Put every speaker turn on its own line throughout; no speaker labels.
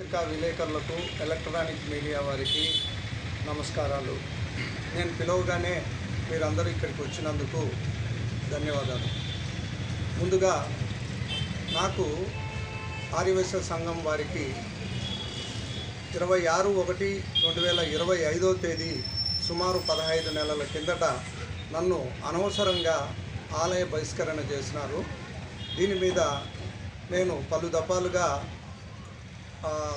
పత్రికా విలేకరులకు, electronic media వారికి నమస్కారాలు. నేను పిలవగానే మీరందరూ ఇక్కడికి వచ్చినందుకు ధన్యవాదాలు. ముందుగా నాకు ఆర్యవైశ్య సంఘం వారికి 26/1/2025 తేదీ సుమారు 15 నెలల కిందట నన్ను అనవసరంగా ఆలయ బహిష్కరణ చేసినారు. దీని మీద నేను పలు దఫాలుగా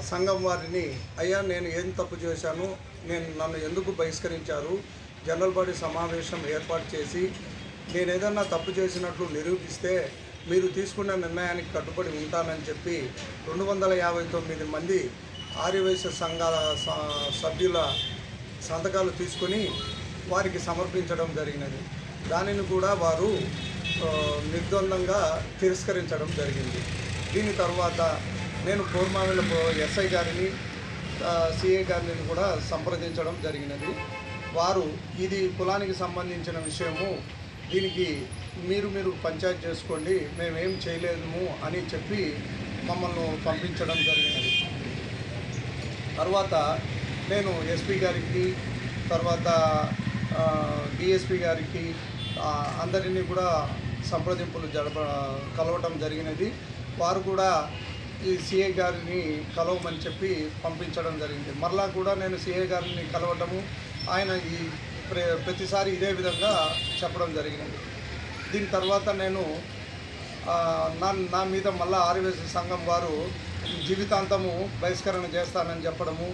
సంఘం వారిని, అయ్యా నేను ఏం తప్పు చేశాను, నన్ను ఎందుకు బహిష్కరించారు, జనరల్ బాడీ సమావేశం ఏర్పాటు చేసి నేను ఏదన్నా తప్పు చేసినట్లు నిరూపిస్తే మీరు తీసుకున్న నిర్ణయానికి కట్టుబడి ఉంటానని చెప్పి 259 మంది ఆర్యవైశ్య సంఘాల సభ్యుల సంతకాలు తీసుకొని వారికి సమర్పించడం జరిగినది. దానిని కూడా వారు నిర్ద్వందంగా తిరస్కరించడం జరిగింది. దీని తర్వాత నేను కోర్మావిల ఎస్ఐ గారిని, సిఐ గారిని కూడా సంప్రదించడం జరిగినది. వారు ఇది కులానికి సంబంధించిన విషయము, దీనికి మీరు పంచాయతీ చేసుకోండి, మేమేం చేయలేము అని చెప్పి మమ్మల్ని పంపించడం జరిగినది. తర్వాత నేను ఎస్పీ గారికి, తర్వాత డిఎస్పీ గారికి అందరినీ కూడా సంప్రదింపులు కలవటం జరిగినది. వారు కూడా ఈ సిఐ గారిని కలవమని చెప్పి పంపించడం జరిగింది. మరలా కూడా నేను సిఐ గారిని కలవటము, ఆయన ఈ ప్రతిసారి ఇదే విధంగా చెప్పడం జరిగినది. దీని తర్వాత నేను నా మీద మళ్ళీ ఆర్యవైశ్య సంఘం వారు జీవితాంతము బహిష్కరణ చేస్తానని చెప్పడము,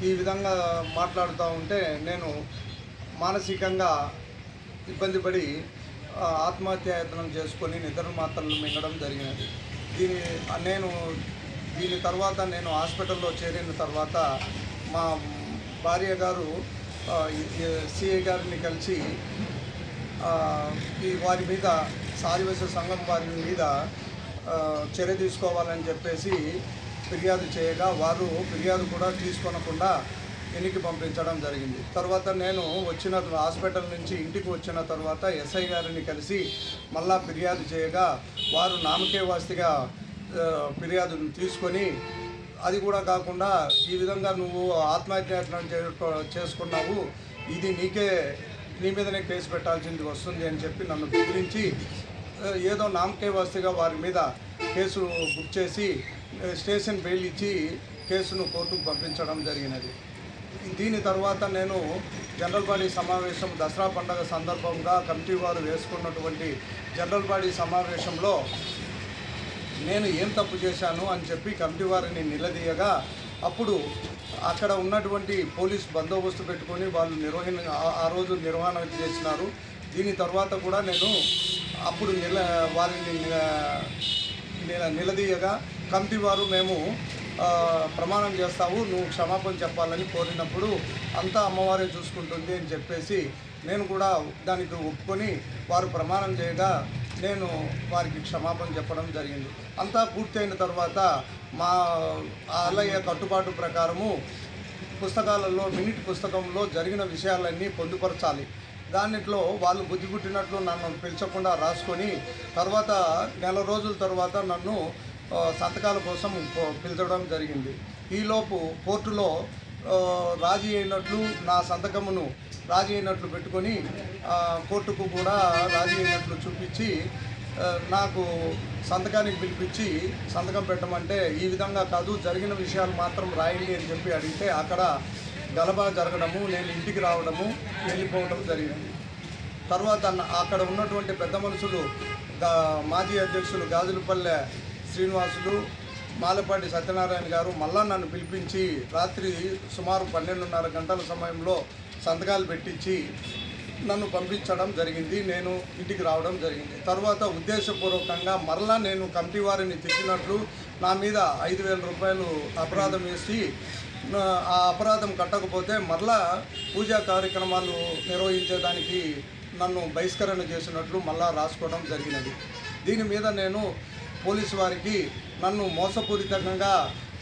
ఈ విధంగా మాట్లాడుతూ ఉంటే నేను మానసికంగా ఇబ్బంది పడి ఆత్మహత్యాయత్నం చేసుకొని నిద్ర మాత్రలు మింగడం జరిగినది. దీని తర్వాత నేను హాస్పిటల్లో చేరిన తర్వాత మా భార్య గారు సిఐ గారిని కలిసి వారి మీద, ఆర్యవైశ్య సంఘం వారి మీద చర్య తీసుకోవాలని చెప్పేసి ఫిర్యాదు చేయగా వారు ఫిర్యాదు కూడా తీసుకొనకుండా వెనక్కి పంపించడం జరిగింది. తర్వాత నేను హాస్పిటల్ నుంచి ఇంటికి వచ్చిన తర్వాత ఎస్ఐ గారిని కలిసి మళ్ళా ఫిర్యాదు చేయగా వారు నామకే వాస్తిగా ఫిర్యాదును తీసుకొని, అది కూడా కాకుండా ఈ విధంగా నువ్వు ఆత్మహత్యాయత్నం చేసుకున్నావు, ఇది నీ మీదనే కేసు పెట్టాల్సింది వస్తుంది అని చెప్పి నన్ను బెదిరించి ఏదో నామకే వాస్తిగా వారి మీద కేసు బుక్ చేసి స్టేషన్ బెయిల్ ఇచ్చి కేసును కోర్టుకు పంపించడం జరిగినది. దీని తర్వాత నేను జనరల్ బాడీ సమావేశం, దసరా పండుగ సందర్భంగా కమిటీ వారు వేసుకున్నటువంటి జనరల్ బాడీ సమావేశంలో నేను ఏం తప్పు చేశాను అని చెప్పి కమిటీ వారిని నిలదీయగా, అప్పుడు అక్కడ ఉన్నటువంటి పోలీస్ బందోబస్తు పెట్టుకొని వాళ్ళు ఆ రోజు నిర్వహణ చేసినారు. దీని తర్వాత కూడా నేను అప్పుడు వారిని నిలదీయగా కమిటీ వారు మేము ప్రమాణం చేస్తావు, నువ్వు క్షమాపణ చెప్పాలని కోరినప్పుడు అంతా అమ్మవారే చూసుకుంటుంది అని చెప్పేసి నేను కూడా దానికి ఒప్పుకొని వారు ప్రమాణం చేయగా నేను వారికి క్షమాపణ చెప్పడం జరిగింది. అంతా పూర్తయిన తర్వాత మా ఆలయ కట్టుబాటు ప్రకారము పుస్తకాలలో, మినిట్ పుస్తకంలో జరిగిన విషయాలన్నీ పొందుపరచాలి. దానిట్లో వాళ్ళు బుద్ధి పుట్టినట్లు నన్ను పిలిచకుండా రాసుకొని తర్వాత నెల రోజుల తర్వాత నన్ను సంతకాల కోసం పిలిచడం జరిగింది. ఈలోపు కోర్టులో రాజీ అయినట్లు, నా సంతకమును రాజీ అయినట్లు పెట్టుకొని కోర్టుకు కూడా రాజీ అయినట్లు చూపించి నాకు సంతకానికి పిలిపించి సంతకం పెట్టమంటే, ఈ విధంగా కాదు జరిగిన విషయాలు మాత్రం రాయండి అని చెప్పి అడిగితే అక్కడ గలబా జరగడము, నేను ఇంటికి రావడము, వెళ్ళిపోవడం జరిగింది. తర్వాత అక్కడ ఉన్నటువంటి పెద్ద మనుషులు, మాజీ అధ్యక్షులు గాజులపల్లె శ్రీనివాసులు, మాలపాటి సత్యనారాయణ గారు మళ్ళా నన్ను పిలిపించి రాత్రి సుమారు 12:30 గంటల సమయంలో సంతకాలు పెట్టించి నన్ను పంపించడం జరిగింది. నేను ఇంటికి రావడం జరిగింది. తర్వాత ఉద్దేశపూర్వకంగా మరలా నేను కమిటీ వారిని తిట్టినట్లు నా మీద 5,000 రూపాయలు అపరాధం వేసి, ఆ అపరాధం కట్టకపోతే మరలా పూజా కార్యక్రమాలు నిర్వహించేదానికి నన్ను బహిష్కరణ చేసినట్లు మళ్ళా రాసుకోవడం జరిగినది. దీని మీద నేను పోలీసు వారికి నన్ను మోసపూరితంగా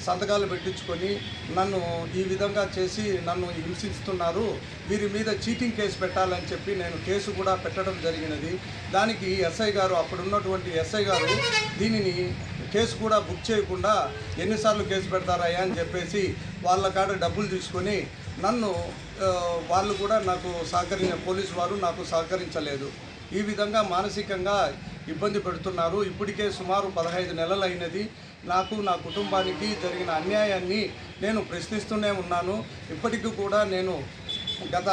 సంతకాలు పెట్టించుకొని నన్ను ఈ విధంగా చేసి నన్ను హింసిస్తున్నారు, వీరి మీద చీటింగ్ కేసు పెట్టాలని చెప్పి నేను కేసు కూడా పెట్టడం జరిగినది. దానికి ఎస్ఐ గారు, అప్పుడున్నటువంటి ఎస్ఐ గారు దీనిని కేసు కూడా బుక్ చేయకుండా ఎన్నిసార్లు కేసు పెడతారయ్యా అని చెప్పేసి వాళ్ళ కాడ డబ్బులు తీసుకొని నన్ను వాళ్ళు కూడా నాకు పోలీసు వారు నాకు సహకరించలేదు. ఈ విధంగా మానసికంగా ఇబ్బంది పెడుతున్నారు. ఇప్పటికే సుమారు 15 నెలలు అయినది. నాకు నా కుటుంబానికి జరిగిన అన్యాయాన్ని నేను ప్రశ్నిస్తూనే ఉన్నాను. ఇప్పటికీ కూడా నేను గత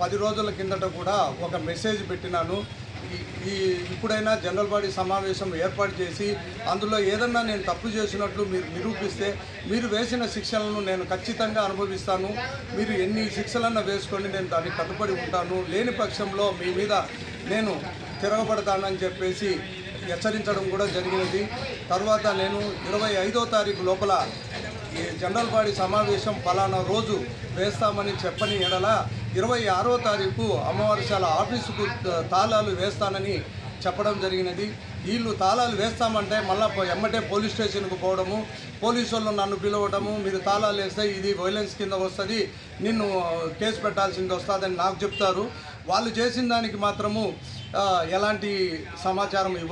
10 రోజుల కిందట కూడా ఒక మెసేజ్ పెట్టినాను. ఇప్పుడైనా జనరల్ బాడీ సమావేశం ఏర్పాటు చేసి అందులో ఏదన్నా నేను తప్పు చేసినట్లు మీరు నిరూపిస్తే మీరు వేసిన శిక్షలను నేను ఖచ్చితంగా అనుభవిస్తాను. మీరు ఎన్ని శిక్షలన్నా వేసుకొని నేను దానికి కట్టుబడి ఉంటాను. లేని పక్షంలో మీ మీద నేను తిరగబడతానని చెప్పేసి హెచ్చరించడం కూడా జరిగినది. తర్వాత నేను 25వ తారీఖు లోపల ఈ జనరల్ బాడీ సమావేశం ఫలానా రోజు వేస్తామని చెప్పని ఎడల 26వ తారీఖు అమ్మవారిశాల ఆఫీసుకు తాళాలు వేస్తానని చెప్పడం జరిగినది. వీళ్ళు తాళాలు వేస్తామంటే మళ్ళీ ఎమ్మటే పోలీస్ స్టేషన్కు పోవడము, పోలీసు వాళ్ళు నన్ను పిలవడము, మీరు తాళాలు వేస్తే ఇది వైలెన్స్ కింద వస్తుంది, నిన్ను కేసు పెట్టాల్సింది వస్తుందని నాకు చెప్తారు. వాళ్ళు చేసిన దానికి మాత్రము ఎలాంటి సమాచారం